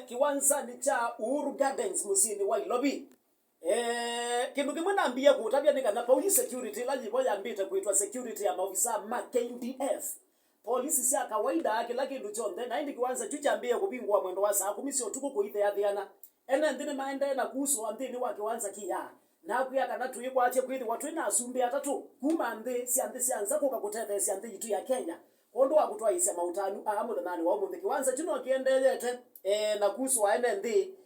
kiwanza ni cha Uhuru Gardens musini wa Nairobi. Kindu kimwe naambia kutabia nikana police security la jibo yambita kuitwa security ya maofisa ma KDF. Polisi sia kawaida kila kindu chonde na hindi kiwanza chuchambia kubingwa mwendo wa saa 10 sio tuko kuithe yathiana. Ene ndine maende na kuhusu andini wa kiwanza kia. Na kuya kana tuikwa ache kwithi watu ina asumbi atatu kuma ndhi sianza kukakutethe sianthi yitu ya Kenya. Kondo wa kutwa ise mautanu amuthanani wa umuthi kiwanza chuno kiendelete na kuhusu ene ndhi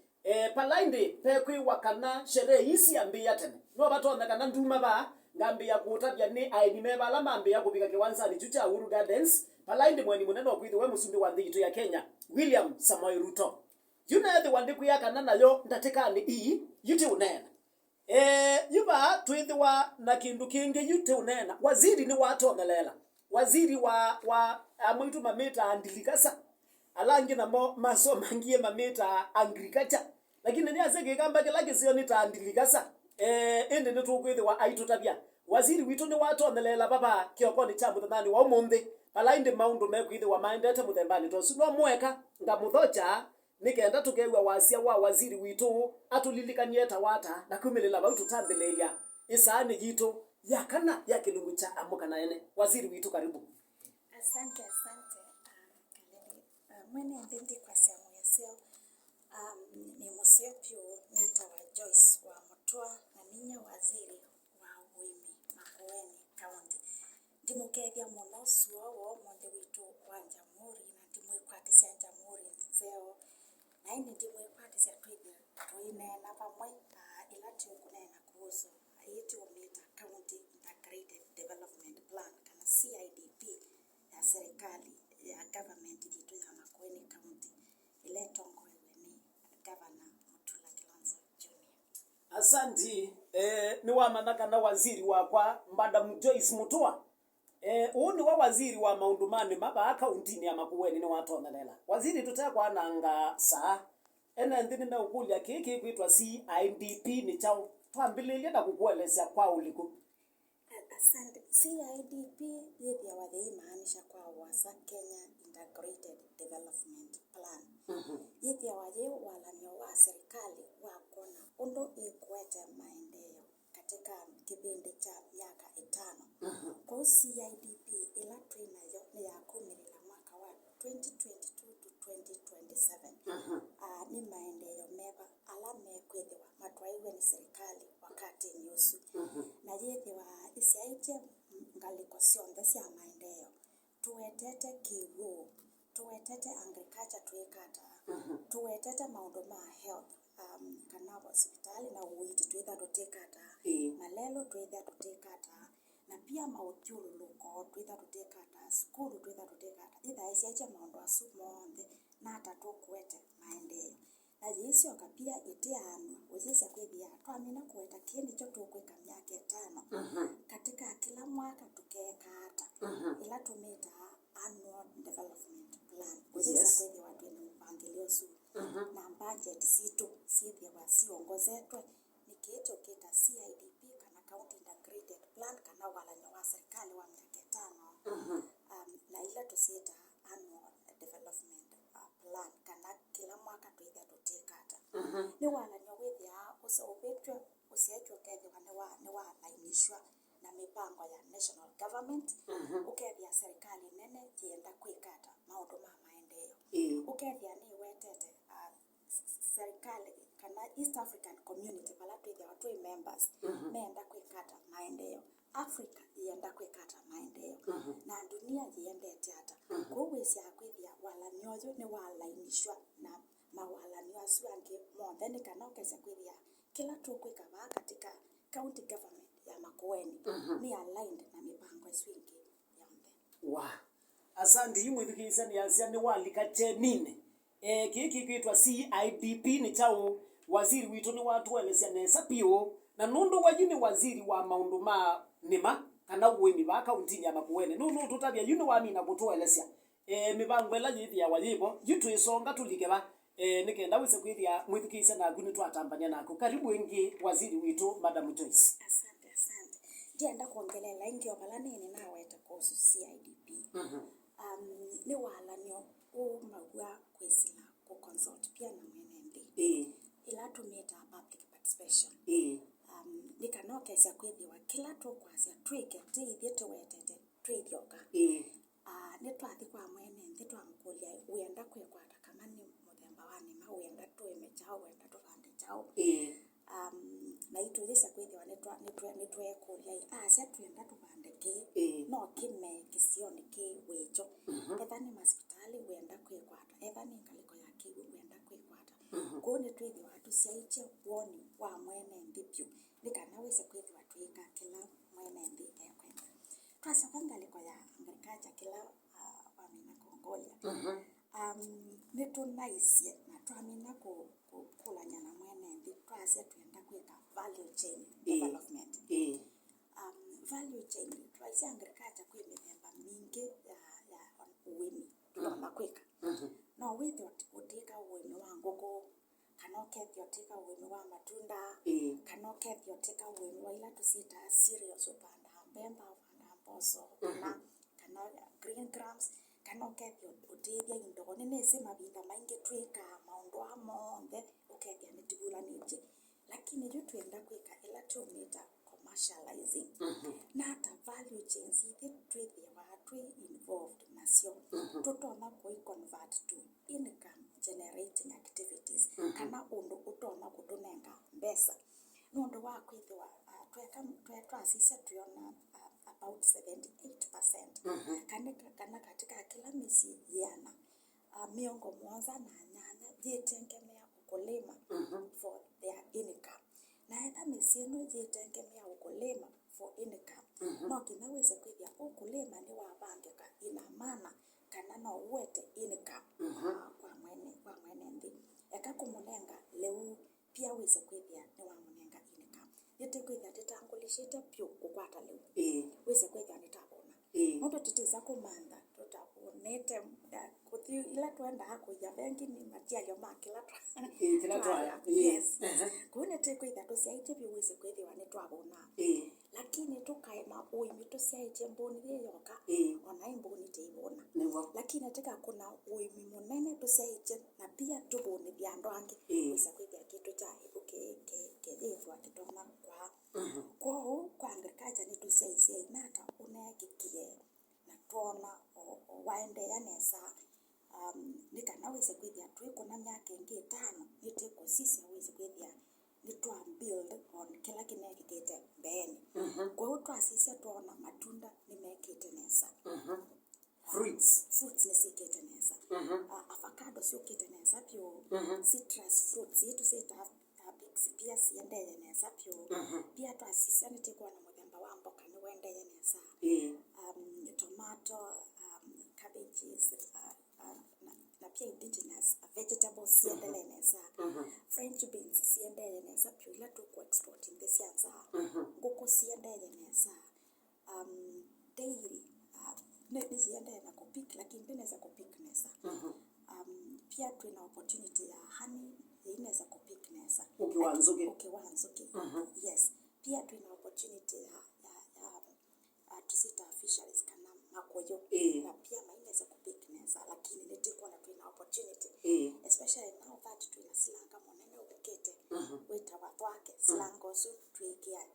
palaindi pekwi wakana sherehe isi ambia tene no batonda kana nduma ba ngambia kutabya ni aini mebala mambia kubika kiwanza ni chucha Uhuru Gardens palaindi mweni muneno kwithi we musumbi wa ndhi yitu ya Kenya William Samoei Ruto yuna the wandiku ya kana nayo ndatekani ii yuti unena yuba twithwa na kindu kingi yuti unena waziri ni watonelela waziri wa amwitu mamita andilikasa alangi namo masoma ngie mamita agriculture lakini ni azeke kamba kila sio ni taandilikasa ende ni tukwithwa aitutabia waziri witu ni watonelela baba kiokoni cha muthanani wa umumbi palainde maundu mekwithwa maendete muthembani to suno mweka ngamuthocha nikenda tukewa wasia wa waziri witu atulilikanie tawata na kumilela bautu tambelelia isaani jitu ya kana ya kilungu cha amuka ene waziri witu karibu. Asante kaleli mwene mbendi kwa siamu ya seo ni mosiopio nita wa Joyce wa Mutua na ninya waziri wa Woni Makueni County ndimukethia muno suo monde witu wa jamhuri na ndimwikwatisia jamhuri nzeo na ini ndimwikwatisia twinena pamwe ila tukunena kuhusu ayeti umita County Integrated Development Plan kana CIDP ya serikali ya government yitu ya Makueni County ile tongowe ni Governor Mutula Kilonzo Junior. Asanti ni wa manaka na waziri wa kwa Madam Joyce Mutua uni wa waziri wa maundumani maba akaunti ya Makueni ni watonelela waziri tutakwa nanga saa ene ndini na ukulia kiki kuitwa CIDP ni chao twambililia na kukuelezea kwa uliku. Asante. CIDP yethia wathei maanisha kwa wasa Kenya Integrated Development Plan. Yethia wathei walanio wa serikali wakona undu ikwete maendeleo katika kipindi cha miaka 5. Kwa CIDP ila twinayo ni ya kumirila mwaka wa 2022 to 2027. Ni maendeleo meba alame kwethiwa matwaiwe ni serikali wakati nyusu. Na yethiwa isiaite ngaliko sionthe cia maendeleo tuwetete kiwu tuwetete agriculture twikata tuwetete maundu ma health kana hospitali na uiti twitha tutikata malelo twitha tutikata na pia mauthiuluko twitha tutikata skulu twitha tutikata itha isiaite maundu asu monthe na atatu kwete maendeleo na yesio kapia itiano wezesa kwethia twamina kuweta kindi cho tukweka miaka 5 katika kila mwaka tukekata ila tumeta annual development plan wezesa kwethia watu ni mpangilio su na budget situ sithia wasiongozetwe nikicho kita CIDP kana county integrated plan kana walanyo wa serikali wa miaka 5 na ila tusieta annual development plan kana kila mwaka tuitha tutikata ni walanyo withia usobetwe usiachwe kethiwa ni wa lainishwa na mipango ya national government ukethia serikali nene jienda kwikata maundu ma maendeleo ukethia ni wetete serikali kana East African community pala twithia watu members meenda kwikata maendeleo Africa ienda kwikata maendeleo na dunia iendete hata kuweza kwithia walanyoyo ni walainishwa na mawalanyo asuange motheni kana ukesa kwithia kila tukwika ba katika county government ya Makueni ni aligned na mipango swingi yonde asante yimwithikisa ni asia ni walika chenine kiki kitwa CIDP ni chao waziri witu ni watu welesya nesa pio na nundu wajini waziri wa maundu ma Nima kana uweni ba kaunti ya Makueni nunu tutabia yuni wamina kutuelesya mibango ela yithia wayibo yitu isonga tulikeba nikenda wise kwithia mwithikisa na kuni twatambanya nako karibu ingi waziri witu Madam Joyce. Asante ndienda kuongelela ingi opalani ni naweta kuhusu CIDP ni walanyo magua kwesila ku consult pia na tumeta public participation nikanokesya kwithiwa kila tukwasya twikete ithie tuwetete twithioka nitwathi kwa mwene nthi twamkulia wenda kwikwata kama ni muthemba wa Nima wenda twime chao wenda tuvande chao na ituyesya kwithiwa nitwekulia asya twenda tuvande ki no kime kisioni ki wicho etha ni hospitali wenda kwikwata etha ni ngaliko ya kiwu wenda kwikwata kuni twithiwa tusiaiche woni wa mwene nthi pyu nikana wese kwithiwa twika kila mwene nthi ekwenda twacoka ngaliko ya agriculture kila wamina kongolia nitunaisie na twamina kulanya na mwene nthi twasya twenda kwika value chain development value chain twaisya agriculture kwi mithemba mingi ya uwimi tuna kwika no withi utika uwimi wa nguku kana ukethia utika uwimi wa matunda kana ukethia utika uwimi wa ila tusita cereals upanda mbemba upanda mboco kana green grams kana ukethia utithia indogo nese mavinda maingi twika maundu amonthe ukethia nitigulanite lakini yu twenda kwika ila tumita commercializing nata value chains ithi twithiwa involved nasio tutona koi convert to income generating activities kana undu utona kutunenga mbesa nundu wa kwithiwa twasisya tuona about 78% kana katika kila misi yana miongo mwanza na nyanya jitengemea ukulima for their income na etha misino jitengemea ukulima for income no kinaweza kwithia ukulima ni wabangika ina maana kana no uwete income kwa mwene nthi eka kumunenga leu pia wese kwithia ni wamunenga income yete kwithia titangulishite pyu kukwata leu wese kwithia nitabona nondo titiza kumanda tutabonete kuthi ila twenda hakuya bengi ni matiayo makila twaya yes kuna tekwithia tusiaiche pyu wese kwithia ni twabona lakini tukaima uimi tusiaiche mboni yoka ona imboni teibona lakini tika kuna uimi munene tusiaiche na pia tubone byandu angi wese kwithia kitu cha kethwa kitona kwa agriculture ni tusiaiche inata unekikie na tona waende yanesa nikana wese kwithia twiko na myaka ingi 5 nitiko sisi wese kwithia nitwa build on kila kinekite mbeni kwa hiyo twasisya tuona matunda nimekite nesa fruits nisikite nesa avocado siukite nesa pyo citrus fruits itu sita pia siendele nesa pyo pia twasisya nitiko na muthemba wa mboka ni wendele nesa tomato cabbages na pia indigenous vegetables siendele nesa French beans siendele nesa pyo ila tuku exporting this yansa nguku siendele nesa dairy ne siendele na kupik lakini inaweza kupik nesa pia tuna opportunity ya honey inaweza kupik nesa ukiwanzuke yes pia tuna opportunity ya tusita fisheries kana makoyo na pia mainaweza kupik nesa lakini nitiko na tuna opportunity especially now that tuna silanga monene ukete weta watu wake silango so tuikia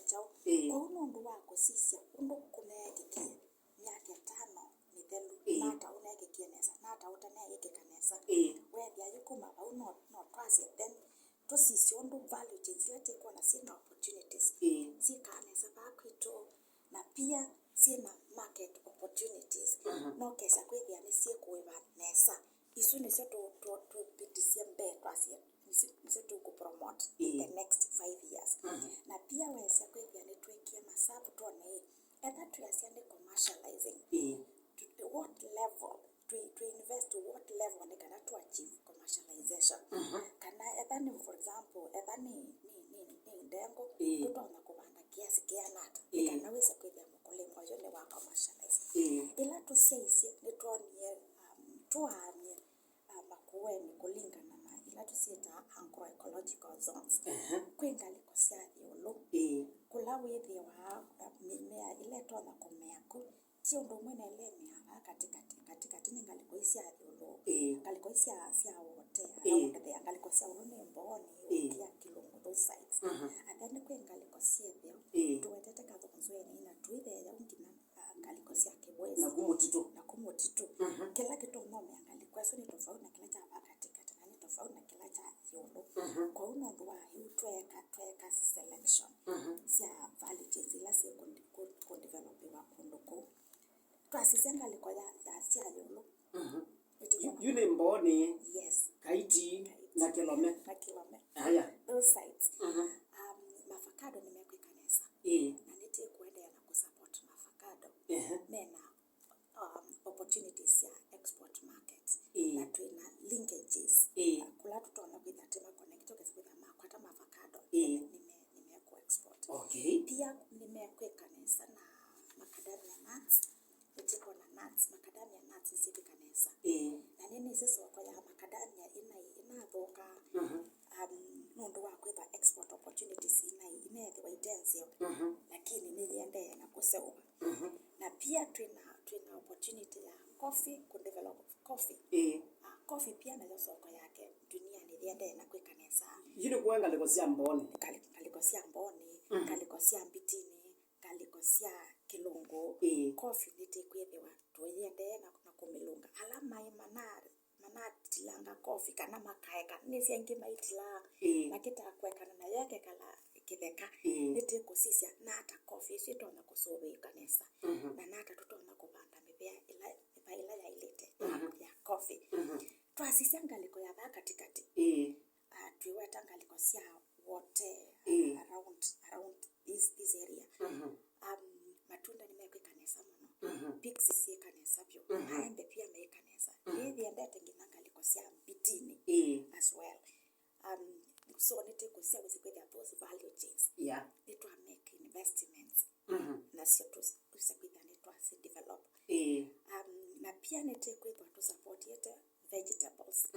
chao kwa unundu wako sisi undu kunekikie miaka 5 mithelu nata unekikie nesa nata utaneyeke kanesa wethia yukuma au no twase then to sisi undu value chains lete kwa na sina opportunities sika nesa bakwito na pia sina market opportunities no kesa kwithia ni siekuiva nesa isu nisyo to bitisia mbeto asia nisyo to promote in the next 5 years na pia wese kwithia ni twekie masabu tone etha tuyasiende commercializing to what level to invest to what level ni kana to achieve commercialization kana etha ni for example etha ni ndengo tutona kubanda kiasi kia nata kana wese kwithia mukulima yo ni wa commercialize ila tusiaisie ni tuonie tuamie Makueni kulingana na ila tusita agroecological zones kwengaliko cia thiulu kula withi wa mimea ile tona kumeaku ti undu mwene lemia katikati ni ngaliko cia thiulu ngaliko cia wote around the ngaliko cia Woni Muveani kia Kilungu those sites and then kwe ngaliko cia thio tuwetete kathonzweni na tuithe ya ngina ngaliko cia Kibwezi na kumutitu kila kitu ngome ngaliko aso ni tofauti na kila cha katikati na ni tofauti na kila cha yolo kwa uno ndwa tweka selection cia varieties ila cia ku develop wa kundoko twasisenga liko ya cia yolo Yule Muveani yes Kaiti na Kilome haya those sites mafakado nimekwa kanisa na niti kuendelea na kusupport mafakado mena opportunities ya export markets na tuna linkages kula tutona with that connect with makwata mafakado nimekwa export pia nimekwa kanisa na macadamia nuts nitiko na nuts macadamia nuts isipi kanisa na nini sisi wako ya macadamia inaboka nondo wa kweba export opportunities inaethiwa itensio lakini niliendea na kusewa na pia tuna opportunity ya coffee ku develop coffee coffee pia na soko yake dunia niliendea na kwikanesa yile kuanga likosia Muveani kalikosia Mbitini kalikosia Kilungu coffee nitikwethiwa tuiendea na kumilunga alama tilanga coffee kana makaeka nisi angi maitila nakita kwekana na yake kala kitheka nitikusisia na hata coffee sito na kusobe kanisa na nata tutona kupanda mibea ila ya ilete ya coffee twasisia ngaliko ya katikati tuweta ngaliko sia wote around this area matunda nimekwa kanisa muno pigs si kanisa pio maembe pia me kanisa hivi ndete ngina ngaliko sia Mbitini as well so nitikusia wisikwetha those value chains to make investments na sio tusakwitha to develop na pia nitikwetha to support yete vegetables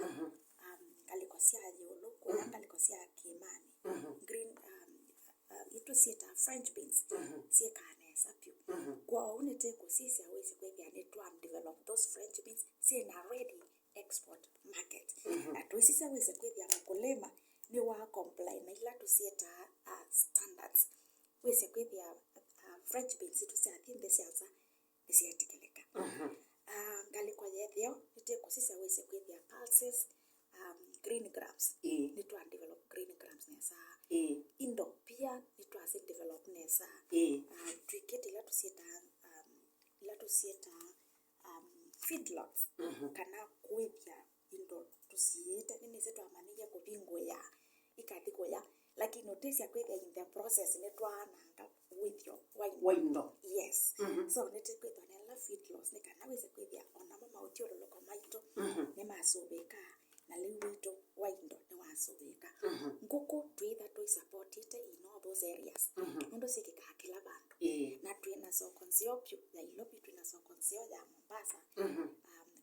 kalikosia yolo kwa kalikosia Kimani green ito sieta French beans sie kanesa pio kwa unitikusisia wisikwetha to develop those French beans sie na ready export market atuisisa wisikwetha mkulima ni wa comply na ila tusieta standards wisikwetha French beans tusiathinde sianza isiatikeleka ngaliko yethio nitikusisia wisikwetha pulses green grams ni to develop green grams nesa indo pia ni to develop nesa twikete ila tusieta feedlots kana kuibya indo tusieta nini zetu amanija kubingo ya ikatiko ya lakini notice ya kwetha in the process ne twananga with your waindo yes so nitikwetha na feedlots ne kana wese kwetha ona mama utiolo loko maito ne masobeka na liwito waindo ne wasobeka nguko tuitha to support it in all those areas ndo sikika kila bandu na tuina soko nsiopyo ya ilopi tuina soko nsio ya Mombasa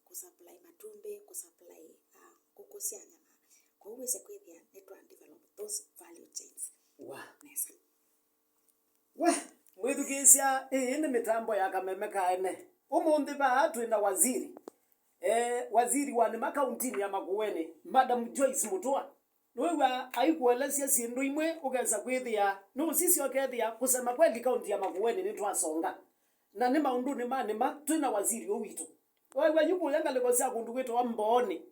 kusupply matumbe kusupply kukusia nyama kwa hiyo kwetha ne to develop those value chains nesa mwithukisia ni mitambo ya kameme kaene umundi ba twina waziri wa Nima kaunti ya Makueni Madam Joyce Mutua wewe aikuelesia sindu imwe ugeza kwithia no sisi okethia kusema kweli kaunti ya Makueni ni twasonga na ni maundu ni manima twina waziri owitu wewe yuko yanga lekosia kundu kwetu wa Muveani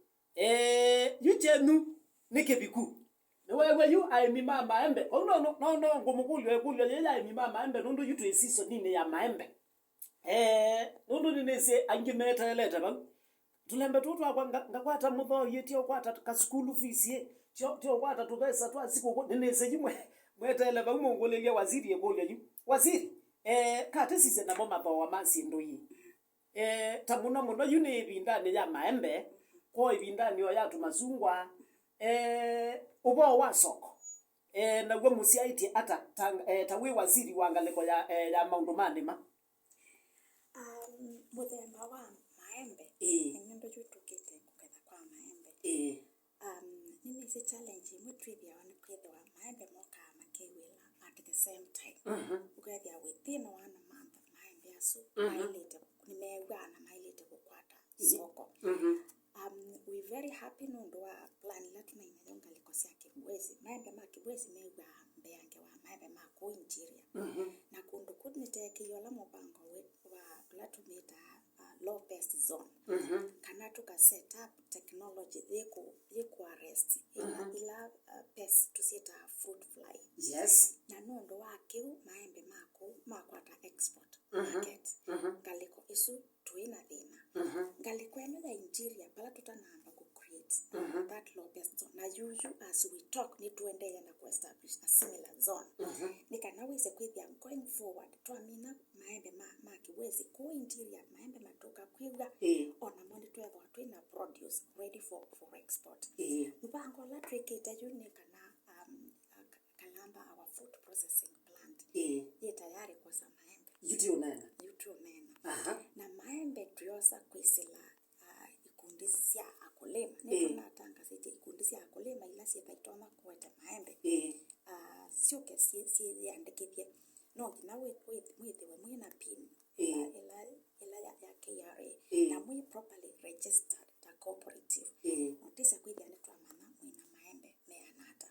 yuchenu ni kibiku ni wewe yu aimima maembe no ngumukulyo ekulyo yeye aimima maembe nundu yutu esiso nini ya maembe nundu ninese angimeteleta bang tulembe tutu akwa ngakwata mutho yetio kwata ka school fees tio kwata tupesa twa siku ninese jimwe mwetele bang mongolelia waziri ekulyo yu waziri kate sise na mama bawa masindo yi tamuna muno yune ibindani ya maembe ko ibindani yo ya tumasungwa ubo wa soko na gwe musiaiti ata tawe waziri wangaleko ya maundu manima muthemba wa maembe nendo jutukite kuketha kwa maembe nini se challenge mutwithia wana kwetha wa maembe moka makewila at the same time ukethia within 1 month maembe asu mailete nimeugana mailete kukwata soko we very happy nundu wa plan la tunaimenya ngaliko cia kibwezi maembe ma kibwezi meuga mbeange wa maembe ma ku interior na kundu kunitekiyo la mupango wa la tumita low pest zone kana tuka set up technology yeku arrest ila pest tusita fruit fly yes na nundu wa kiu maembe mako makwata export market ngaliko isu tuina thina ngaliko eno ya interior pala tutanamba ku create that low pest zone na usual as we talk ni tuendelea na ku establish a similar zone nikana wise kwithia going forward twamina maembe ma kiwezi ku interior maembe matoka kwiga ona mondi twethwa twina produce ready for export mpango la twikite unikana Kalamba our food processing plant ye tayari kwa sa maembe yuti onena na maembe tuyosa kwisila ikundi cia akulima nituna tanga sije ikundi cia akulima ila cia taitoma kuweta maembe sioke si andikithie no ngina withiwe mwina pin ila ya KRA na mwi properly registered ta cooperative notisa kwithia nitwamana mwina maembe meanata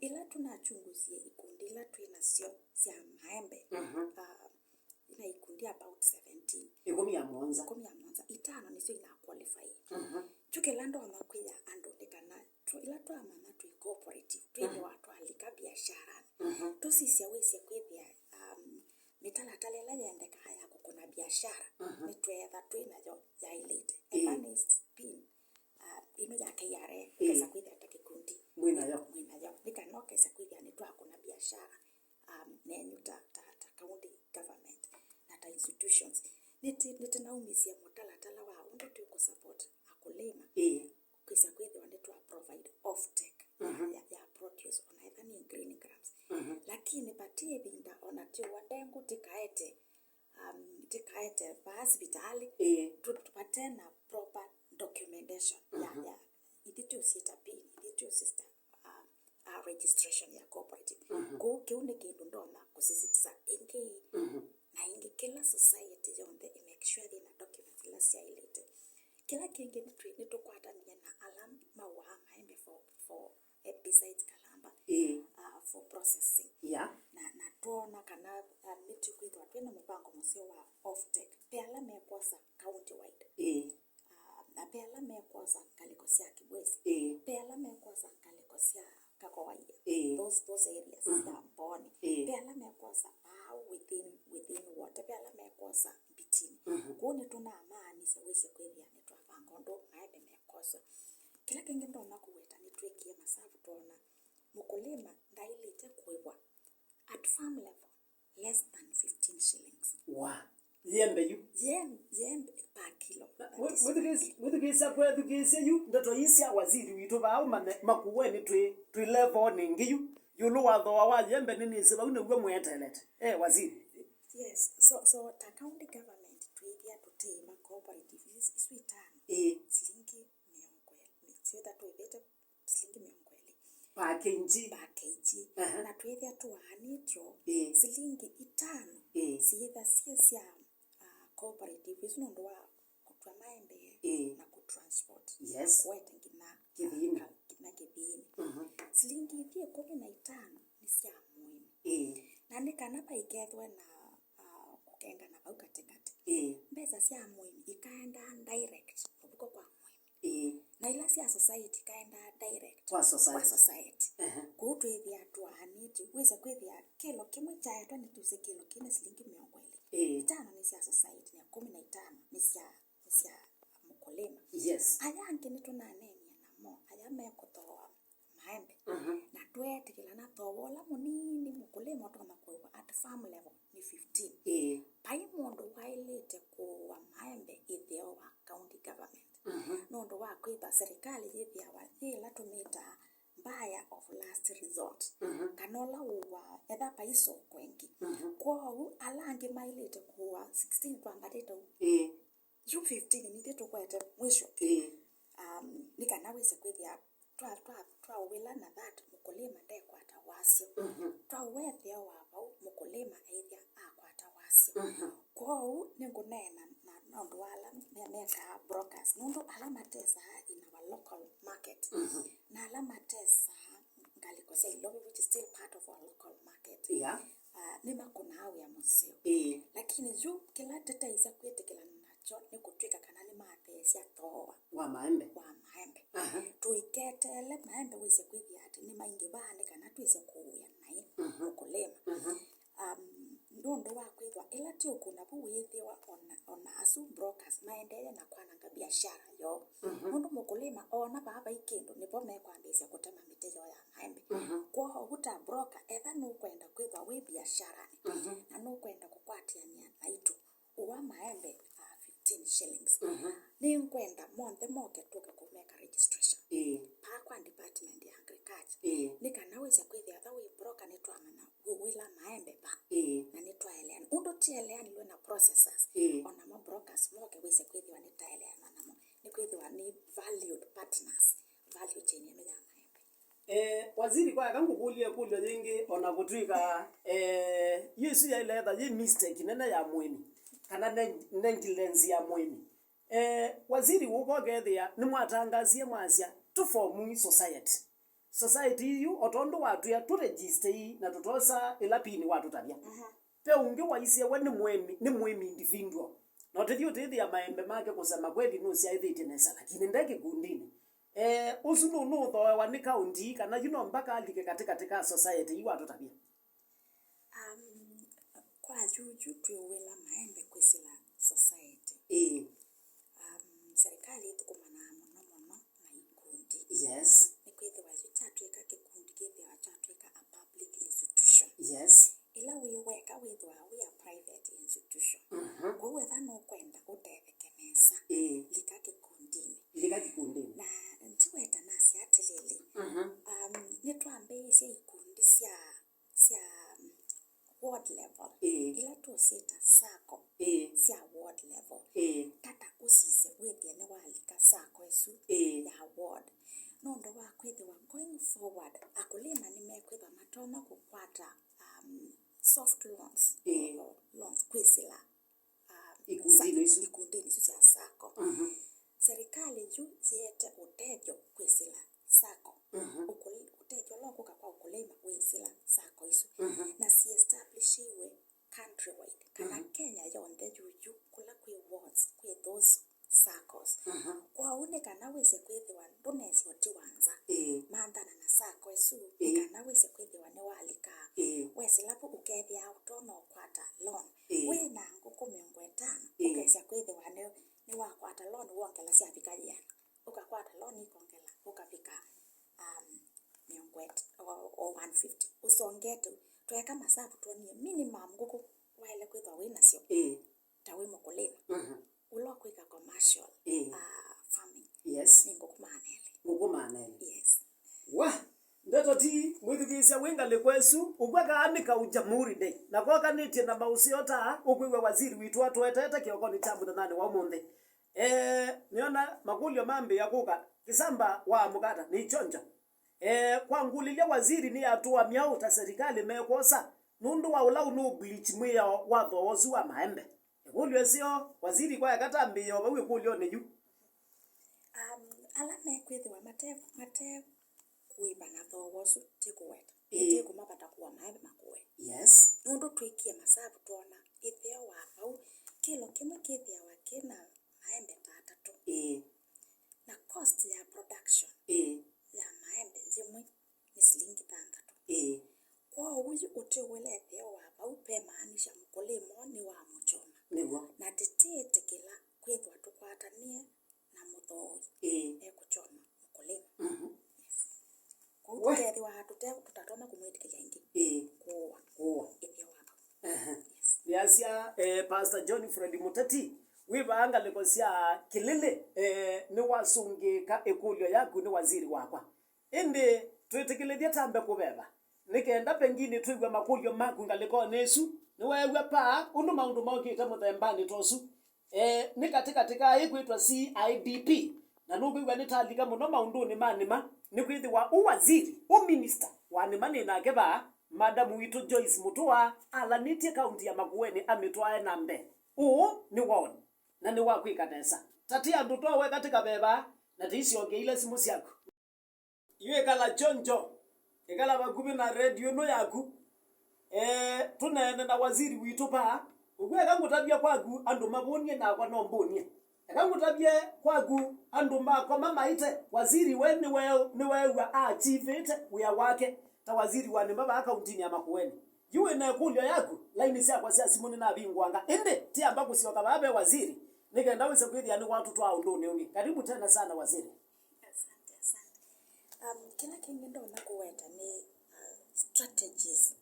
ila tunachunguzie ikundi ila twina cio cia maembe ina ikundi about 17 ikumi ya mwanza itano nicio ina qualify chuke lando amakwia andondekana ila twamana tu cooperative twende watu alika biashara tusisia wese kwithia mitalatala yendeka haya kuna biashara nitwetha twina jo yailete evanist pin ino ya KRA kesa kwithia takikundi mwina yo nikanoke sa kwithia nitwa kuna biashara nenyu ta county government na ta institutions nitinaumisia mutalatala wa undu tuko support akulima kesa kwithia nitwa provide off take ya produce on either ni green grams lakini patie binda ona tio wadengu tikaete hospitali tupatena proper documentation ya iditio sita pin iditio sister registration ya cooperative go kiunde kindu ndona kusisitiza ingi na ingi kila society yonde make sure they na documents la siailete kila kingi ni tukwata na alam mawa maembe for besides Kalamba for processing na tuona kana mitu kwithwa twina mupango musio wa off take pela mekosa county wide na pela mekosa kaliko cia kibwezi pela mekosa kaliko cia kakowaide those areas za Boni pela mekosa within water pela mekosa bitini kuni tuna amani sawese kwithia nitwapango ndo maembe mekosa kila kingi ndona kuweta nitwekie masafu tona mukulima ndailite kuibwa at farm level less than 15 shillings yembe per kilo muthigisa kwethugisia yu ndoto isia waziri witu ba Makueni twi level ningiyu yulu wathoa wa yembe nini siba unegwe mwetelete waziri yes so ta county government twithia tutema cooperative is witano shilingi 100 sio that we better shilingi 100 package na twithia tuanitro shilingi 5 siitha cia cooperative is ndo wa kutwa maembe na kutransport kwete ngina kibini shilingi 15 ni cia muhimu na nikana paikethwe na kukenga na bau katikati mbesa cia muhimu ikaenda direct kubuko kwa muhimu na ila cia society kaenda direct kwa society kutwithia tuaniti wese kwithia kilo kimwe cha twa nituse kilo kine shilingi 20 itano ni cia society na 15 ni cia mukulima ayange nitunanenia namo aya mekotoa maembe na twetikila na towola munini mukulima toma kwa at farm level ni 15 pai mundu wailete kwa maembe ithio wa county government nondo wa kwitha serikali yithia wa thila tumita mbaya of last resort kanola uwa etha paiso kwengi kwa alangi mailete kwa 16 twangatete ju 15 ni thito kwete mwisho nikana wese kwithia twawila na that mukulima ndekwata wasio twawethia wabau mukulima ethia akwata wasio kwou ningunena na nondu wala meka brokers nondu ala matesa in our local market na ala matesa ngaliko say lobby which is still part of our local market Nima kuna au ya museo lakini juu kila teta isa kwete kila nacho ni kutwika kana ni matesia toa wa maembe tuiketele maembe wese kwithi ati ni maingi bande kana twise kuya nai mukulima ndondo wa kwithwa ila ti ukunda bu withiwa ona asu brokers maendelea na kwananga biashara yo ndondo mukulima ona baba ikindu nipo mekwambia kutema mitejo ya maembe kwa huta broker eva no kwenda kwithwa we biashara na no kwenda kukwatiania na itu uwa maembe 15 shillings ni kwenda month moke toka kumeka registration kwa department ya agriculture nika naweza kwithia tha we broker ni twamana wila maembe ba na ni twaeleana undo tieleana lo na processors ona ma brokers moke wese kwithia ni taeleana namo ni kwithia ni valued partners value chain ya maembe waziri kwa kangukulie kulyo nyingi ona gutwika yesu ya ile tha mistake nene ya mweni kana negligence ya mweni waziri uko gethia ni mwatangazie mwazia to form society you otondo watu ya to register na tutosa elapini watu tabia pe unge waisia we ni mwemi individual na tethio tethia maembe make kusema kweli no sia ithite nesa lakini ndeke kundini usulu no tho wa ni county kana mpaka alike katika society you watu tabia kwa juju tuwela maembe kwesila society serikali tukumana mono na ikundi nikwithe wajitatuika kikundi kithi wajitatuika a public institution ila weka witwa we a private institution kwa wetha no kwenda utethekenesa lika kikundini na ntiweta nasi atilili nitwambe isi ikundi sia ward level ila tusita sako sia ward level tata usise withia ni walika sako esu ya ward nondo wa kwithi wa going forward akulima ni mekwitha matoma kukwata soft loans kwisila ikundini sia sako serikali juu siete utejo kwisila sako utejo loko kwa ukulima kwisila sako isu na si establishiwe countrywide kana Kenya yonde juju kula kwi wards kwi those circles kwa une kana wese kwithiwa ndonesi otiwanza mandana na sako esu kana wese kwithiwa ne walika wese lapo ukethia utono kwata loan we na nguko 50 ukesa kwithiwa ne wakwata loan wongela sia bikalia ukakwata loan ikongela ukafika 150 usongeto tweka masabu tuonie minimum nguko wale kwithiwa we nasio tawe mukulima ulokwika commercial farming nguko manele wa ndeto ti mwithikisia wingale kwesu ugwaka anika ujamhuri day na kwa kanitie na mausiota ukwiwe waziri witu atwetete kiokoni chambu nani wa munthe niona makulio mambe yakuka Kisamba wa mugata ni chonja kwa ngulilia waziri ni atua miao ta serikali mekosa nundu wa ulau no bleach mwe wa thozu wa maembe kulio sio waziri kwa yakatambio bawe kulio ne yu ala mekwithiwa mate kuiba na thozu tikuweta itiku mapata kuwa maembe makuwe nundu twikie masabu tuona ithia wa au kilo kimwe kithia wa kina maembe 3 na cost ya production ya maembe zimwe ni shilingi 6 kwa uji utiwelethia wa au pe maanisha mkulima ni wa muchoma na titete kila kwithwa tukwatanie na muthoi kuchoma mkulima kwa hiyo wa tutatoma kumwetikia ingi kwa ithia wa Yasia Pastor John Fred Mutati wibaanga lekosia kilile ni wasungika ekulyo yaku ni waziri wakwa indi twetikilidia tambe kubeba nikenda pengine twigwa makulyo makunga leko nesu ni wewe pa undu maundu maukita muthembani tosu ni katika ikwitwa CIDP na nugwigwa ni talika muno maundu ni manima ni kwithiwa uwaziri Minista wa nimani nake ba Madam witu Joyce Mutua alanitie kaunti ya Makueni amitwae nambe ni Woni na ni wa kwikatesa tati andu twawe katika beba na tisionge ile simu ciaku iwe kala chonjo ikala bakubi na radio no yaku tunene na waziri witu ba ugweka ngutabia kwagu andu mabonie na kwa nombonie akangutabia kwagu andu mako mamaite waziri we ni wewe wa achievete wia wake ta waziri wa ni baba akaunti ya Makueni yuwe na kulio yaku laini cia kwa cia simuni na bingwanga ende ti amba kusioka babe waziri nigenda wese kwithia ni watu twa unduni ungi karibu tena sana waziri. Asante. Kila kingi ndo nakuweta ni strategies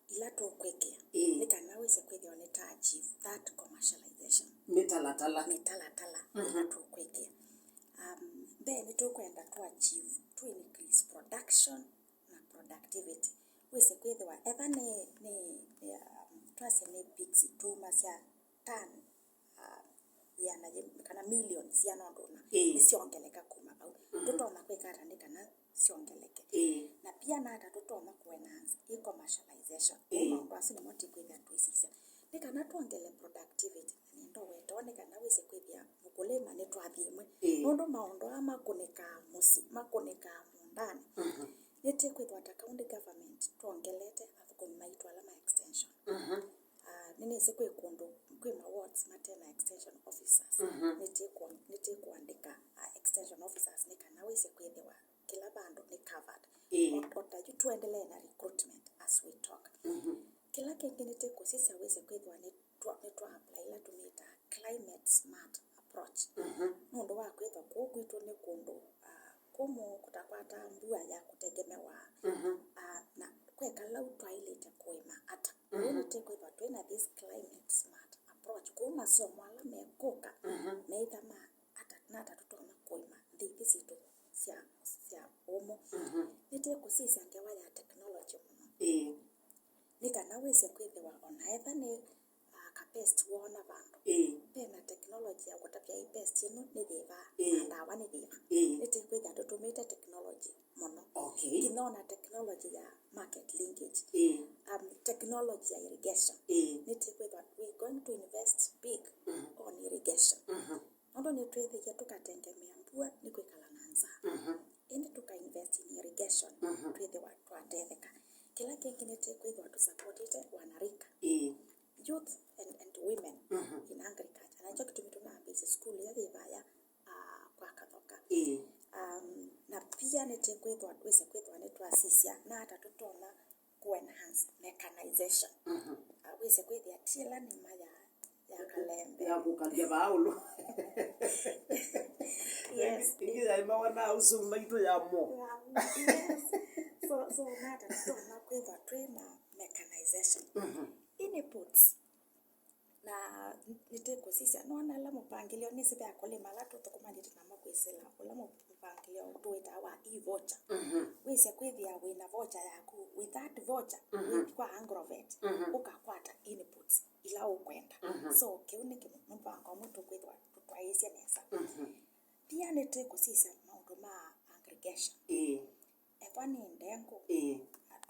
ila tukwekea nikana wese kwithia ni ta achieve that commercialization mitalatala ila tukwekea then tukwenda to achieve to increase production na productivity wese kwithia ever ni twase ni big tuma cia tan yana kana millions ya ndona isiongeleka kuma bau tutona kwekata nikana siongeleke na pia na hata tutona kuenhance e-commercialization mambo asini moti kwithia twisisa nikana tuongele productivity ndo wetone kana wese kwithia mukulima ni twathimwe ndo maondo ama kunika musi makunika mundani nete kwithia ta county government tuongelete afuko maitwa alama extension nini sekwe kondo kwema wards matena extension officers nete kuandika extension officers nikana wese kwithia kila bando ni covered otaji tuendelee na recruitment as we talk kila kingine teko sisi wese kwithia ni apply la tumita climate smart approach ndo wa kwithia kukwitwo ni kondo komo kutakwata mbua ya kutegemewa na kweka lau toilet kuima ata nete kwithia twina this climate smart approach kuma somo ala mekoka neitha ma ata nata tutona kuima ndithi situ cia omo nete kusisi angewa ya technology muno nikana wese kwithia ona etha ni kapest wona vandu pena technology ya kutapia ipest ino ni thiva ndawa ni thiva nete kwithia tutumite technology muno kinona technology ya market linkage technology ya irrigation nete kwithia we going to invest big on irrigation ndo ni twithia tukatengemea mbua ni kwikala nanza indi tuka invest in irrigation twithia twatetheka kila kingine kwithia tu supportite wanarika youth and women in agriculture na kitu mituna base school ya thivaya kwa kathoka na pia nete kwithia wese kwithia ni twasisia na hata tutona ku enhance mechanization wese kwithia tila ni maya ya kalembe ya kukalia baulu yes ingiza imeona usuma itu ya mo yes so nata tutona kwithia twina mechanization inputs na niteko sisi anona la mupangilio ni sibe akolema la tutukumandite na makwesela ola mupangilio tuita wa e-voucher wese kwithia wina voucher yaku with that voucher kwa agrovet ukakwata inputs ila ukwenda so kiunike mpango mtu kwithia tutwaisia nesa pia niteko sisi maundu ma aggregation efani ndengo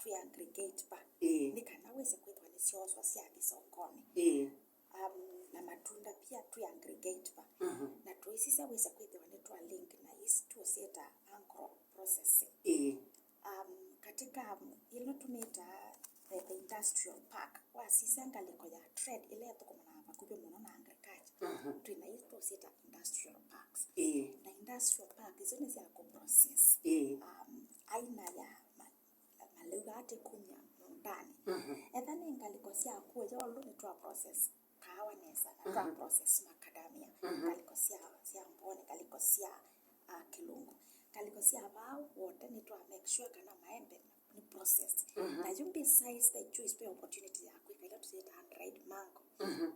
tu aggregate pa nikana wese kwithia ni sioswa cia sokoni na matunda pia tu aggregate pa na tuisisa wese kwithia ni twa link na is tu seta agro processing katika ilo tumita the industrial park wa sisa ngaliko ya trade ile tukomana bakubi muno na agriculture twina ito seta industrial parks na industrial park izo ni cia ku process aina ya malugate kunya ndani etha ni ngaliko cia ku yo lu ni twa process kawa nesa na twa process macadamia ngaliko cia mbone ngaliko cia kilungu ngaliko cia bao wote ni twa make sure kana maembe ni processed na you besides the juice pe opportunity ya quick ila tusita dried mango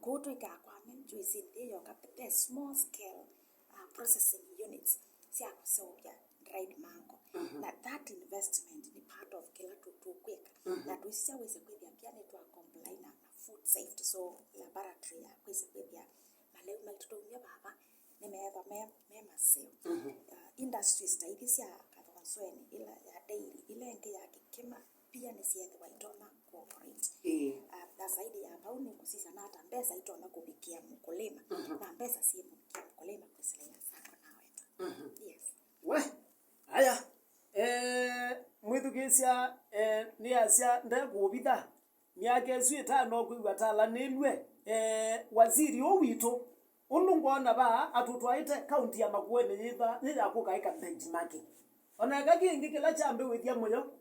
kuto ikakwa men juice ndiyo kapete small scale processing units cia kusogya dried mango na that investment ni part of kila tutu quick na tuisisa wese kwithia pia ni twa comply na food safety so laboratory ya kwese kwithia maleu matutumia baba ni meetha me maseo industries ta ithisia Sweni ila ya dairy ile nge ya kikima pia ni siethe wa itona cooperate. Na zaidi ya pauni kusisa na hata mbesa itona kubikia mkulima. Na mbesa si mbikia mkulima kusilia sako na weta. Yes. We, haya. Mwithukisia ni asia ndekubitha. Miaka esu itano kuiwatala nilwe. Waziri owito ulungona ba atutwaite county ya Makueni yitha kukaika benchmarking. Ona gakingi kila chambe withia moyo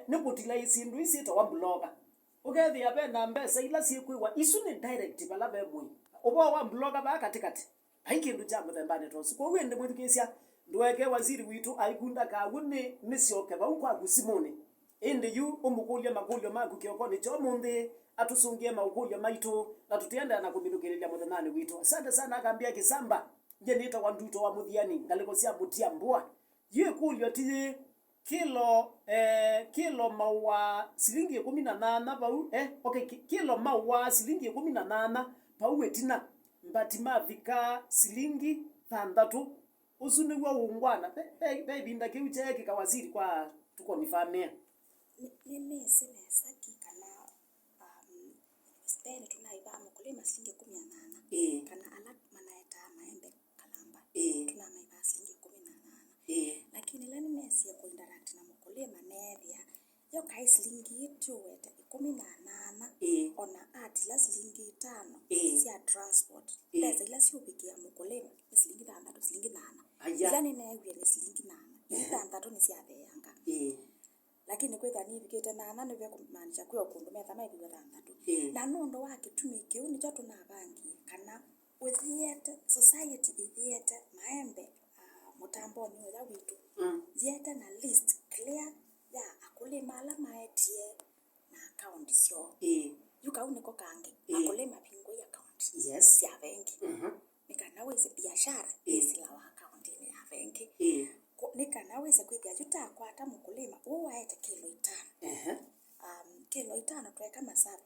ni kutila isindu isito wa bloga. Ugethi abe na mbesa ila siekwiwa isu ni direct bala bemwe. Obo wa bloga ba katikati. Aikindu chambe thembane tonsi. Kwa wende mwithukisia ndweke waziri witu aikunda kaguni nisioke ba ukwa gusimone. Inde yu umukulya makulyo maku kiokoni cho munthi atusungie maukulyo maitu na tutienda na kuminukiria muthenani witu. Asante sana akambia Kisamba je nita wanduto wa Muveani ngaliko cia mutia mbua yue kulyo ti kilo mawa silingi 18 bau okay kilo mawa silingi 18 bau etina mbati mavika silingi 6 usuni wa ungwana baby ndakiuche kikawaziri kwa tuko nifamia Nene saki kana spend tunaiba mkulima shilingi 18 kana ala manaeta maembe kalamba tunamaiba shilingi 18 lakini lani nesi ya kuinteract na mkulima neria yo kai shilingi tuweta 18 ona ati la shilingi 5 sia transport pesa ila sio bikia mkulima shilingi 3 shilingi 8 yani newe ni shilingi 8 3 ni sia beanga lakini kweka ni bikete na nane bya kumaanisha kwa kundumia kama ibi gatandatu na nondo wake tumike uni cho tuna bangi kana withiete society ithiete maembe mutambo ni wala witu yete na list clear ya akulima ala maetie na account sio yukauni ko kange akulima pingo ya account yes ya benki nikana wese biashara isila wa account ni ya benki nika wese kwithia tutakwata mukulima uwaete kilo 5 kilo 5 tweka masabu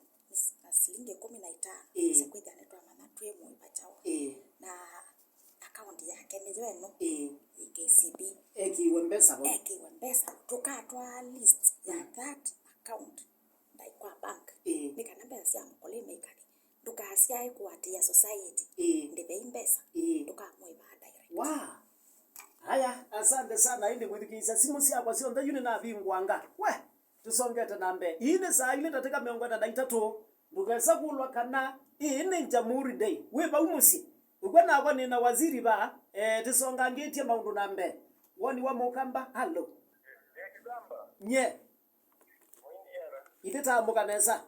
na shilingi 15 wese kwithia netwa mana twemwe bachao na account yake ni weno KCB ekiwe mbesa tukatwa list ya that account by kwa bank nika namba ya mukulima ikali tukasia kuatia society ndebe mbesa tukamwe baada wow. Haya, asante sana indi mwithikisa simu cia kwa cio ndayuni na bingwanga. We, tusongete nambe. Ine saa ile tateka 3 ndugesa kulwa kana ine Jamhuri Day. We ba umusi. Ugwa na kwa nina waziri ba tusonga ngetie maundu nambe. Woni wa Mukamba, hallo. Kisamba. Nye. Mwindiara. Iteta mukanesa.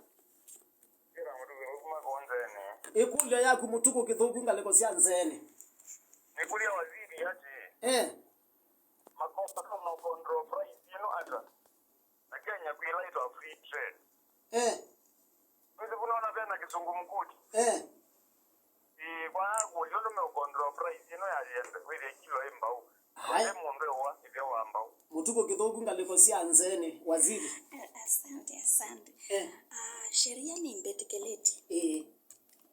Kira mutuku kuma konzene. Ekulya yaku mutuku kithuku ngaleko cia nzene. Nikulia waziri yache. Makosa kama control price ata. Na Kenya kuilaitwa free trade. Wewe unaona tena kizungumkuti. Kwa hapo yote me control price ya yende wewe kilo embao. Haya muombe wa hivyo ambao. Mutuko kithuku ngaleko cia nzene waziri. Asante. Sheria ni mbetekeleti.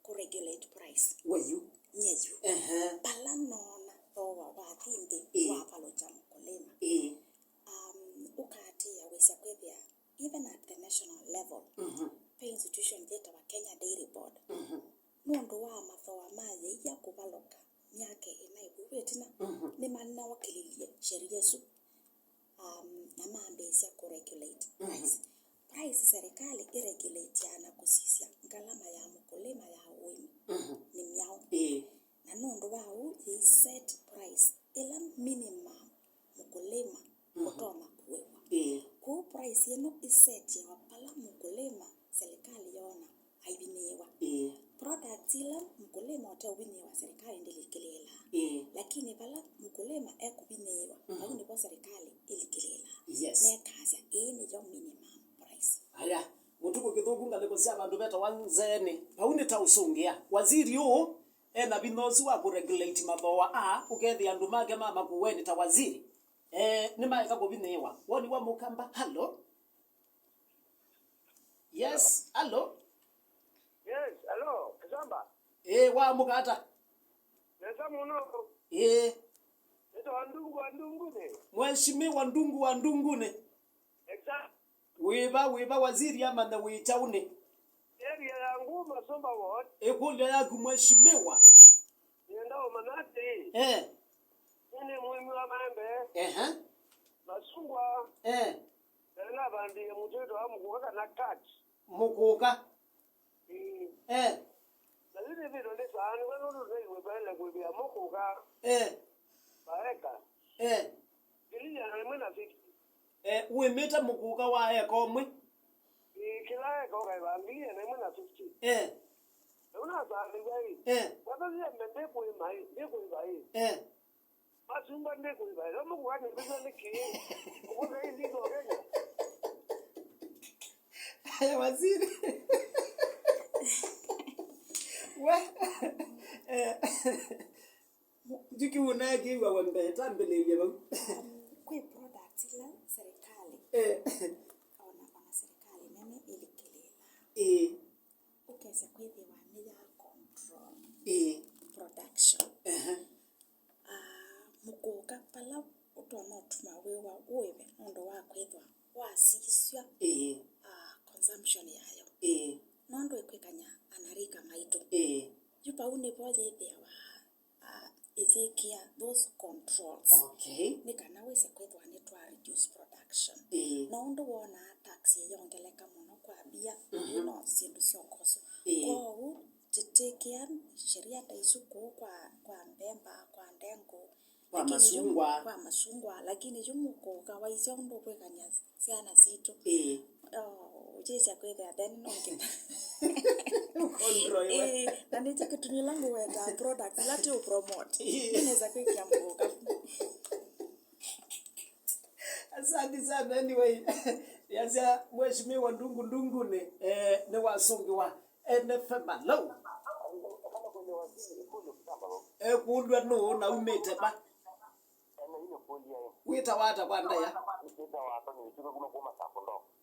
Ku regulate price. Weyu. Nyeju. Balano wa wathindi wa palo cha mkulima ukati ya wesa kwethia even at the national level pay institution data wa Kenya Dairy Board nondo wa mathoa maye ya kubaloka myake inaiguwetina ni manna wakililie sheria su na maambesi ya kuregulate price serikali iregulate yana kusisia ngalama ya mkulima ya wini ni myao na nondo wao they set price ila minimum mkulima kutoma kuwewa ku price yeno iset ya wapala mkulima serikali yona haibinewa product ila mkulima watawinewa serikali ndilikilela lakini pala mkulima ekubinewa au ni kwa serikali ilikilela ne kaza ni jo minimum price haya mutuko kithuku ngaleko cia bandu beta wanzene pauni ta usungia waziri u na binozi wa kuregulate mathoa ugethi andu make mama kuweni ta waziri ni maika kubinewa woni wa Mukamba hallo yes hallo Yes, hello, Kisamba. wa mukata Nesa muno. Mheshimiwa Ndungu wa Ndungune. Exact. Weba waziri ama na wichaune. Area yangu Masomba Ward. Ekule yaku mheshimiwa. Nienda manati. Nini muhimu wa mambe. Masungwa. Na bandi mtoto wa Mukuka na catch. Mukuka. Na zile vitu ndio sana wano ndio webele kubia Mukuka. Baeka. Kiliya na mwana fiki. Wemeta Mukuka wa ekomwe. Kila eko kai bambia na mwana 50. Una sabi gai. Wata zia mende koi mai, ne koi bai. Masumba ne koi bai. Lomo kwa ni bisa ni ki. Kwa gai ligo Kenya. Waziri. Jiki unagi wa wambe tambele yeba. Kwa product la serikali. Ona serikali nene ilikilela. Ukesa kwethi wa ya control. Production. Mukuka pala utona tuma wewa uwe ndo wa kwethwa wa sisya consumption yayo. Nondo ekwekanya anarika maito. Yupa une poje thewa ezekia those controls. Nikana wese kwethwa ne to reduce production. Nondo wona tax yongeleka muno kwa bia no sindu sio koso. Kwa tetekea sheria taisuko kwa mbemba kwa ndengo kwa masungwa lakini jumuko kawaisha ndo kwekanya siana sito. Jeja kwetha then nonge. Na nije kitunyo langu weta product lati upromote. Inaweza kuikia Mukuka. Asante sana anyway. Yaza mheshimiwa Ndungune ne wasongi wa NFM low. Kundwa no na umete ba. Wita wata kwanda ya.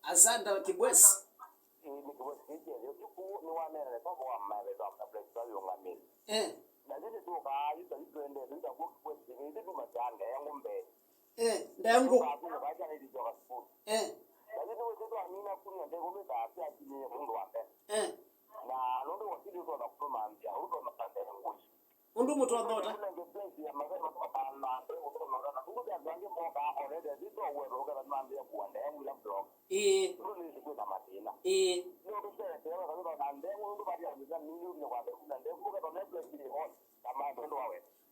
Asante Kibwesi. Ndango. Undu mutu andota.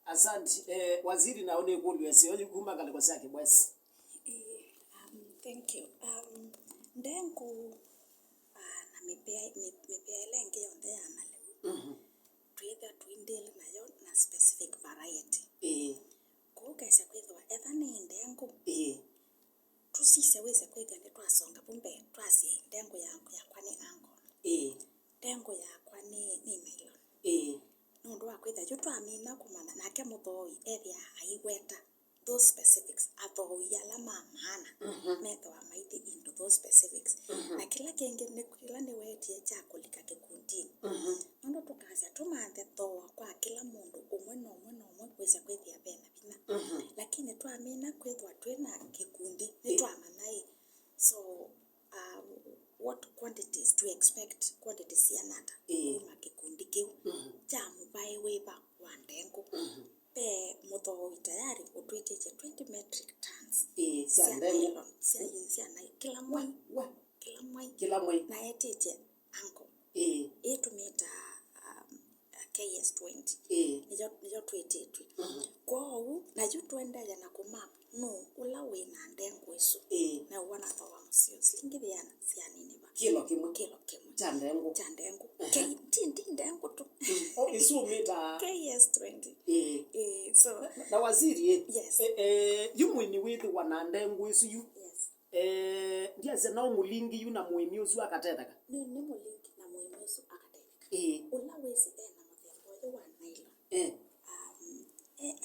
Asante waziri naone kundu yesiyo kuma kale kwa saki Kibwesi. Thank you. Ndengu na mipea lengi yonde ya male. Tuiga tuindeli na yo na specific variety. Kukesa kwethwa ethani ndengu. Tusise wese kwethwa ndi twasonga pumbe twasi ndengu ya kwani ango. Ndengu ya kwani ni nylon. Nundu wa kwethwa jo twamina kumana nake muthoi ethia aiweta those specifics athoi ala mamana. Metho amaiti into those specifics. Na kila kenge nekila ni wetie cha kulika kikundi. Nundu tukazia tumanthe thoa kwa kila mundu umwe kwesa kwethia bena bina. Lakini twamina kwethwa twina kikundi ni twamanai. So what quantities to expect quantities ya nata kuma kikundi kiu cha mubae weba wa ndengu. Pe muthoi tayari utwiteje 20 metric tons. Sia ndengu. Sia na kila mwai. Na etete anko. Tumita KS20. Nijo twetetwe. Kwa na ju tuendaja na kumap no ula we na ndengu isu. Na wana thawa musio slingi yana sia nini ba. Kilo kimwe. Chandengu. Tindi ndengu tu. Isu mita KS20. So na waziri yes. Yumwini withi wana ndengu isu yu. Yes. Ndiase na umulingi yu na muimi usu akatetaka. Ni mulingi na muimi usu akatetaka. Ula wezi na muthembo wa nylon.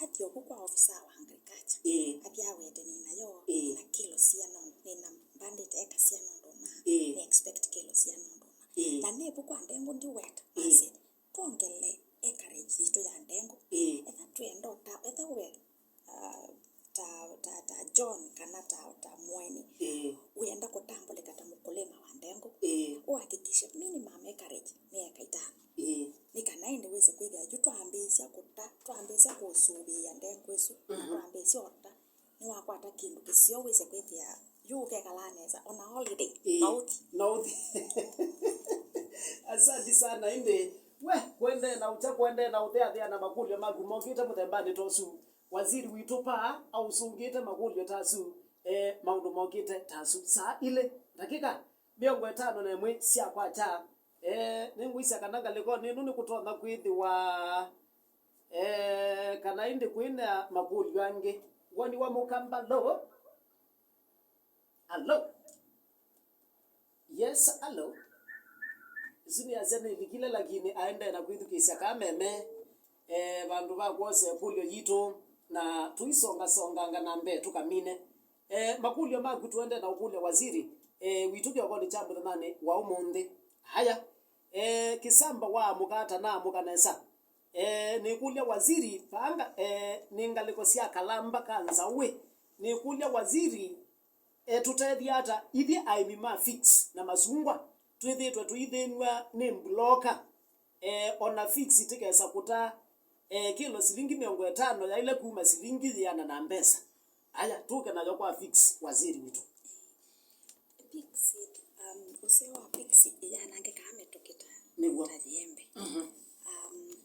Ati okukwa officer wa agriculture. Abia wede ni na yo na kilo sia non na bandit eka sia nondo na. Ni expect kilo sia nondo na. Na nebu kwa ndengu ndi weta. Asi tuongele acreage ito ya ndengu. Eka tuendota. Eka we ta John kana ta Muveani uenda kutambulika ta mkulima wa ndengu uhakikishe minimum acreage miaka 5 nikanaende weze kwithia ju twambisia kusubia ndengu isu twambisia ota ni wakwata kindu kisio weze kwithia yu kegalaneza on a holiday nauthi asante sana inde we kwende na uthea na makulio magumokite muthembani tosu waziri witu pa au sungite makulio tasu maundu mokite tasu saa ile dakika 51 cia kwa cha ningwisa kananga liko ninu ni kutonda kwithi wa kana indi kwina makulio ange woni wa Mukamba lo hello yes hello sini azene likile lakini aenda na kwithukisha kameme bandu bakwose kulio yito na tuisonga na mbe tukamine makulio maku tuende na ukule waziri wituke okoni chambu nane wa umundi haya Kisamba wa mukata na mukanesa nikulia waziri panga ningaliko sia kalamba kanzawe nikulia waziri tutethia ata ithi aimima fix na masungwa twithitwe tuithinwa ni blocker ona fix itikesa kuta kilo silingi 50 ya ile kuma silingi yana na mbesa aya tuke nayo kwa fix waziri witu fix usewa fix yana ngeka ametokita taziembe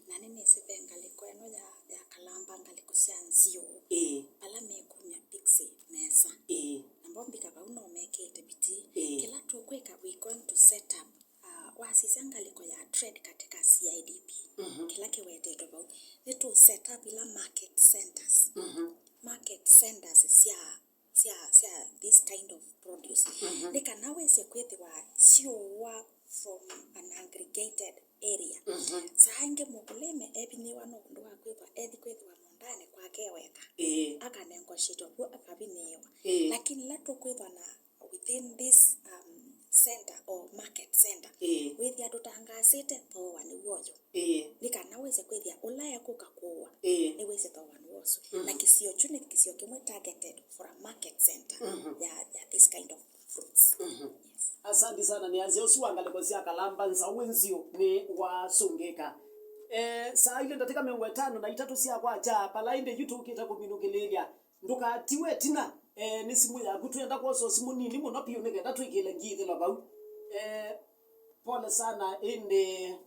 na nene sebenga liko eno ya kalamba ngaliko sianzio ala mekumya fix mesa mbombika bauno mekete biti kila tukweka we going to set up wasisanga liko ya trade katika CIDP kila kiwete tobo to set up ila market centers sia this kind of produce nika nawe sekwethi wa sio from an aggregated area sahange mukuleme ebini wano ndo akwepa edikwethi wa mondane kwa keweka akanengo shito kwa akabinewa lakini lato kwetha na within this center or market center with ya tutangasite towa ni wojo nika naweze kwethia ulaya kukakuwa ni weze towa ni woso na kisio chune kisio kimwe targeted for a market center ya this kind of fruits yes. Asante sana ni azio suangaliko sia kalamba nzawenzio ni wasungeka saa ile ndatika 5 na 3 sia kwa cha palainde YouTube kita kuminukilelia nduka tiwe tina ni simu ya kutwenda kwa so simu nini muno pio nigenda twikile ngithi la bau pole sana inde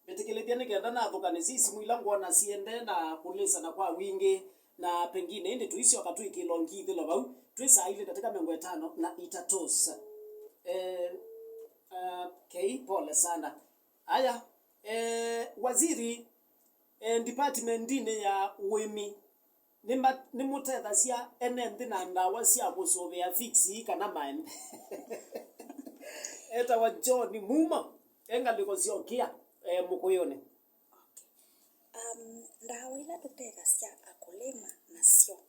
betikile nigenda na thukane simu ila ngona siende na kulisa na kwa wingi na pengine inde tuisio katwikile ngithi la bau twisa ile ndatika 5 na 3 okay pole sana aya waziri department dine ya wemi ni mutetha cia enenthi na ndawa cia kusuvia fix kana maembe eta wa John Muma engaliko cionkia mukuyone ndawa ila tutetha cia akulima na sio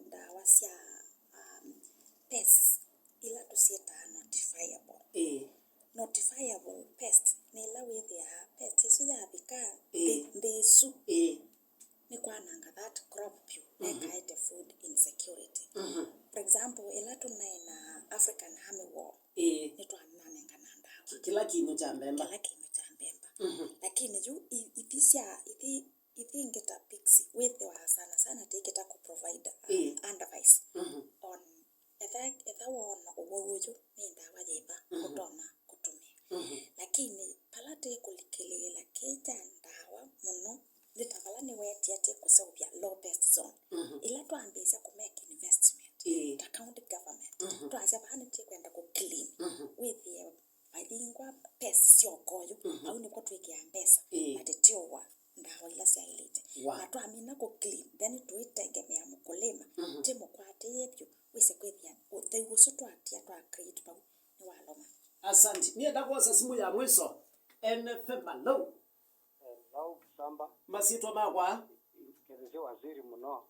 ndawa cia pests ila tusieta notifiable pests ni ila withia pests isu ya bika mbisu ni kwananga that crop pure nekaete food insecurity for example ila tunaina African armyworm ni twananenga na ndawa kila kino cha mbemba lakini juu ngeta pixi with wa sana take ku provide advice on etha wona uwojo ni ndawa yeba kutoma kutumia lakini palate kulikilela keja ndawa muno litakala ni weti ate kusubia low pest zone ila tuambia ku make investment the county government tuacha bana kwenda ku clean with the aidingwa pest sio koyo au ni kwa tuikia mbesa atetiowa ndawa ila sia ilete watu amina ku clean then tuitegemea mkulima temo kwa teyepyo wese kwethia uteguso twatia twa create pa ni waloma asante ni ndakosa simu ya mwiso NFM low Samba masito magwa keze waziri muno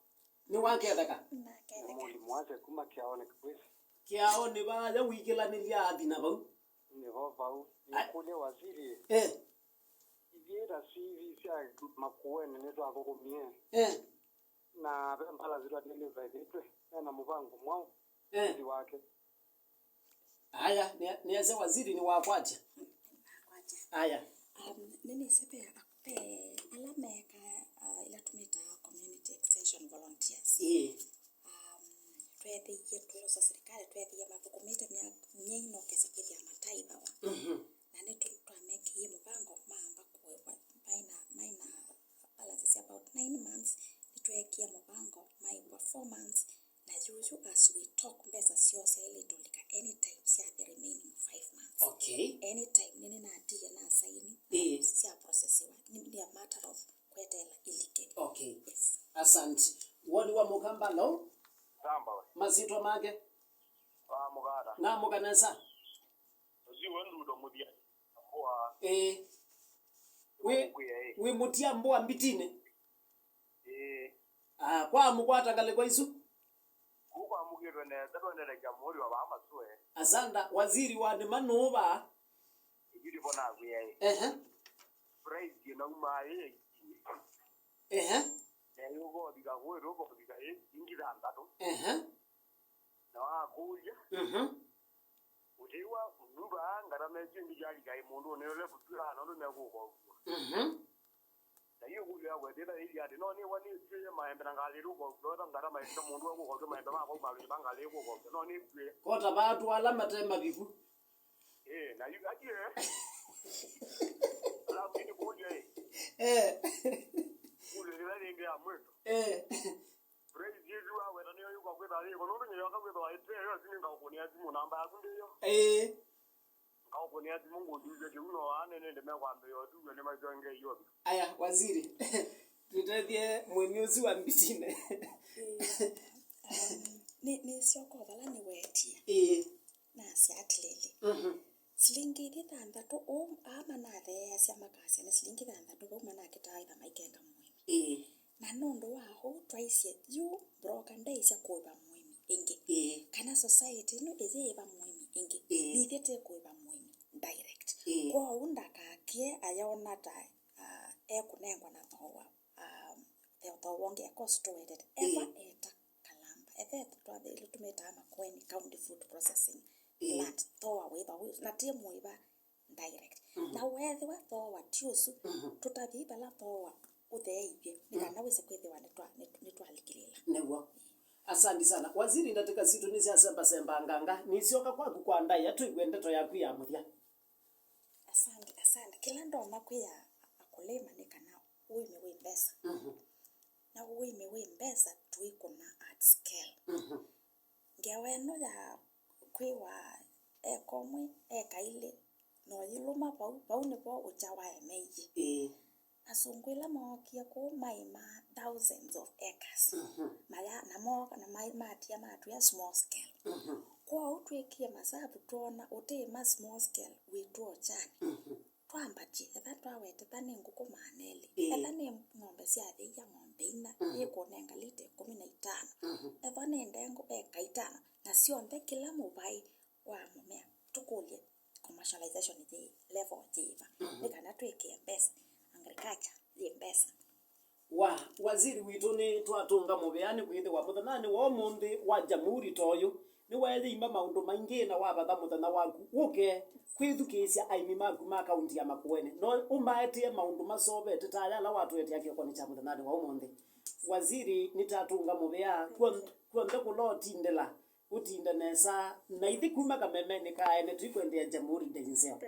ni waketheka muli mwaze kuma kiaone kwisi kiaone ba ya wikila ni ya dina bau ni bau ni kule waziri Tukienda CV sia Makueni neto akokomie. Na mpala zilwa deliver vitu na muvango mwao. Ndi wake. Haya, niaze waziri ni wakwaje? Haya. Nini sepe alameka ila tumita community extension volunteers. Twethe yetu sa serikali twethe mathukumite mnyeino kesa kithi ya matai bawa. Na netu twameke ye muvango mamba kwa maina balance about 9 months nitwekia muvango my performance na juju as we talk mbesa sio ile tolika anytime sia the remaining 5 months. Okay. Anytime nini na atia na saini sia process ni a matter of kwetela ilike. Okay. Yes. Asante. Woni wa Mukamba no? Samba we. Mazito mage? Mugada. Na muganesa? Ziwe ndudo Muveani. Kwa we mutia mboa mbitine? Kwa mukwata kale kwa isu? Kwa mugiro ne tabonera jamhuri wa bamaswe. Asanda waziri wa Nima Igiri bona gwe. Praise na umaye. Yugo diga go robo diga ingira ndato. Na wakuja. Ujiwa nuba ngarame jindi jali gai mundu ne le kutura no ne go. Na hiyo kule hapo tena ili ati no ni wani tuje maembe ngali rugo ndo ngarama ndo mundu wako kwa maembe mako mali bangali go no ni kota batu alama tema biku. Na hiyo aje. Ala mimi kuje. Kule ile ndio amweto. Praise Jesus wa na niyo yuko kwenda ali kono nyo yoka kwenda ite yo sini ngakunia timu namba yako ndio. Ngakunia timu nguduje kiuno ane nende mekwambe yo tu ne majonge yo. Aya waziri. Tutethie mwenyuzi wa mbitine. Ni sio kwa vala ni wetia. Na si atlele. Slingi ditanda to ama na the sia makasi na slingi ditanda to mana kitai na maikenga mwimi. Na nondo wa ho twice you broken days ya kuiba mwimi ingi. Kana society no ezeba mwimi ingi. Nithete kuiba mwimi direct. Kwa unda kakie ayaona ta kunengwa na towa. The wonge ya constituted ever eta kalamba. Ethe twathe tumeta Makueni county food processing plant towa with na tie muiba direct. Na wethwa towa tiosu tutabiba la towa utheibe nikana wese kwethiwa nitwalikirila newa. Asante sana waziri ndateka zitu nisi asemba nganga nisioka kwaku kwa ndai atuigwe ndeto yaku ya muthia. Asante kila ndo makuya akulema nikana uime mbesa. Na uime mbesa tuiko na at scale. Ngeweno ya kwiwa komwe kaile no yiluma pau ne po uchawa emeje. Asungwila mokia ko maima thousands of acres. Maya na moka na maima atia matu ya small scale. Kwa utwekie masabu tuona utema small scale wituo chani. Twambachi etha twawete tani nguko maneli. Etha ni ng'ombe cia thei ya ng'ombe ina yeko nenga lite 15. Etha ni ndengo eka 5 na sionthe kila mubai wa mumea tukulie commercialization the level jiva. Nikana tweke mbesa agriculture the mbesa. Waziri witu ni twatunga Muveani kwithe wa muthanani wa mundi wa jamhuri toyo ni wethe imba maundu maingi na wabatha muthana waku uke kwithukisia aimi maku ma kaunti ya Makueni no umaetie maundu masobete taya la watu etia kioko ni cha muthanani wa umundi. Waziri nitatunga Muvea kuonde kuloti ndela utinda nesa na ithi kuma kamemeni kaene tuikwendea jamhuri ndenzeo.